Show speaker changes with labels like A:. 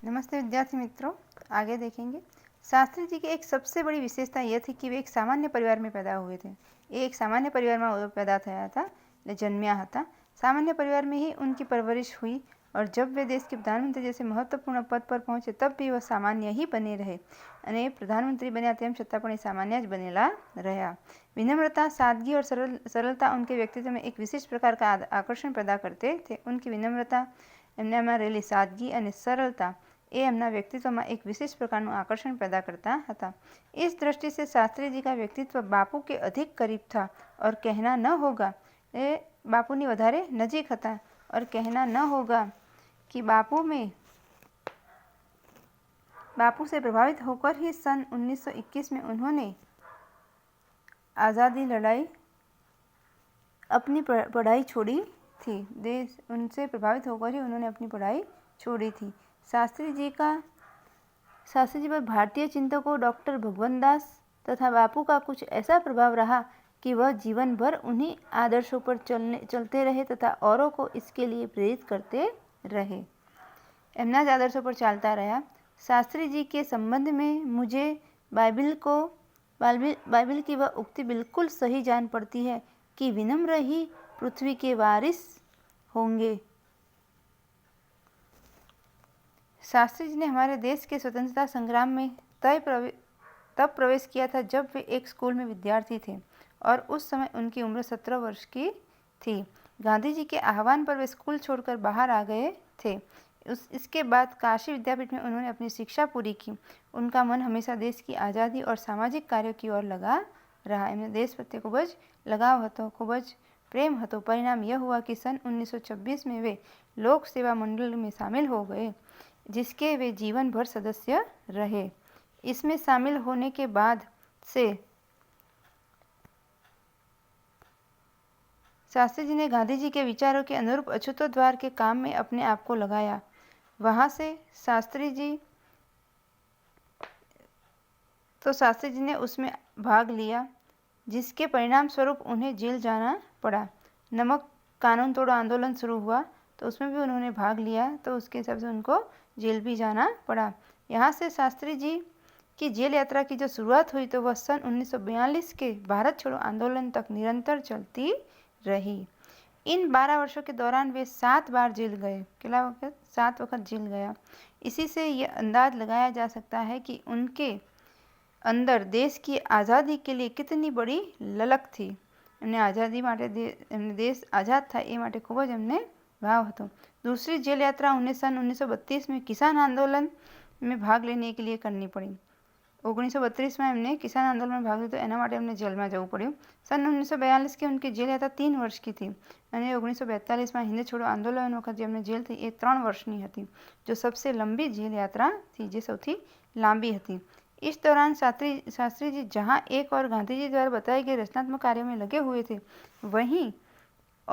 A: नमस्ते विद्यार्थी मित्रों, आगे देखेंगे। शास्त्री जी की एक सबसे बड़ी विशेषता यह थी कि वे एक सामान्य परिवार में पैदा हुए थे। एक सामान्य परिवार में पैदा થયા હતા, जन्म्या હતા। सामान्य परिवार में ही उनकी परवरिश हुई और जब वे देश के प्रधानमंत्री जैसे महत्वपूर्ण पद पर पहुंचे तब भी वह सामान्य ही बने रहे અને प्रधानमंत्री बन्या તેમ છતાં પણ એ सामान्य જ बनेला રહ્યા। विनम्रता, सादगी और सरलता उनके व्यक्तित्व में एक विशिष्ट प्रकार का आकर्षण पैदा करते थे। उनकी विनम्रता, એમનામાં રહેલી સાદગી અને સરળતા એ એમના વ્યક્તિત્વમાં એક વિશેષ પ્રકારનું આકર્ષણ पैदा करता હતા। इस दृष्टि से शास्त्री जी का व्यक्तित्व बापू के अधिक करीब था और कहना न होगा ए बापूनी વધારે नजीक હતા और कहना न होगा कि बापू से प्रभावित होकर ही सन 1921 में उन्होंने आज़ादी लड़ाई अपनी पढ़ाई छोड़ी थी। देश उनसे प्रभावित होकर ही उन्होंने अपनी पढ़ाई छोड़ी थी। शास्त्री जी पर भारतीय चिंतकों डॉक्टर भगवंत दास तथा बापू का कुछ ऐसा प्रभाव रहा कि वह जीवन भर उन्हीं आदर्शों पर चलते रहे तथा औरों को इसके लिए प्रेरित करते रहे। एमना आदर्शों पर चलता रहा। शास्त्री जी के संबंध में मुझे बाइबिल की वह उक्ति बिल्कुल सही जान पड़ती है कि विनम्र ही पृथ्वी के वारिस होंगे। शास्त्री जी ने हमारे देश के स्वतंत्रता संग्राम में तब प्रवेश किया था जब वे एक स्कूल में विद्यार्थी थे और उस समय उनकी उम्र 17 वर्ष की थी। गांधी जी के आह्वान पर वे स्कूल छोड़कर बाहर आ गए थे। इसके बाद काशी विद्यापीठ में उन्होंने अपनी शिक्षा पूरी की। उनका मन हमेशा देश की आज़ादी और सामाजिक कार्यों की ओर लगा रहा। एमने देश प्रत्ये खूब ज लगाव हतो, खूब ज प्रेम हतो। परिणाम यह हुआ कि सन 1926 में वे लोक सेवा मंडल में शामिल हो गए, जिसके वे जीवन भर सदस्य रहे। इसमें शामिल होने के बाद से शास्त्री जी ने गांधी जी के विचारों के अनुरूप अछूतोद्वार के काम में अपने आप को लगाया। वहां से शास्त्री जी ने उसमें भाग लिया, जिसके परिणाम स्वरूप उन्हें जेल जाना पड़ा। नमक कानून तोड़ो आंदोलन शुरू हुआ तो उसमें भी उन्होंने भाग लिया, तो उसके हिसाब से उनको जेल भी जाना पड़ा। यहाँ से शास्त्री जी की जेल यात्रा की जो शुरुआत हुई तो वह सन 1942 के भारत छोड़ो आंदोलन तक निरंतर चलती रही। इन 12 वर्षों के दौरान वे 7 बार जेल गए। कितना वक्त? 7 वक्त जेल गया। इसी से यह अंदाज लगाया जा सकता है कि उनके अंदर देश की आज़ादी के लिए कितनी बड़ी ललक थी। एमने आज़ादी माटे देश आज़ाद था ए माटे खूब ज एमने भाव हतो। दूसरी जेल यात्रा उन्हें सन 1932 में किसान आंदोलन में भाग लेने के लिए करनी पड़ी। 1932 में एमने किसान आंदोलन में भाग लिया तो एना माटे एमने जेल में जવું પડ્યું। सन 1942 की उनकी जेल यात्रा 3 वर्ष की थी અને 1942 में हिंद छोड़ो आंदोलन वखत जो एमने जेल थी ए 3 वर्षनी હતી, जो सबसे लंबी जेल यात्रा थी, जे સૌથી लांबी હતી। इस दौरान शास्त्री जी जहां एक और गांधी जी द्वारा बताए गए रचनात्मक कार्यों में लगे हुए थे, वहीं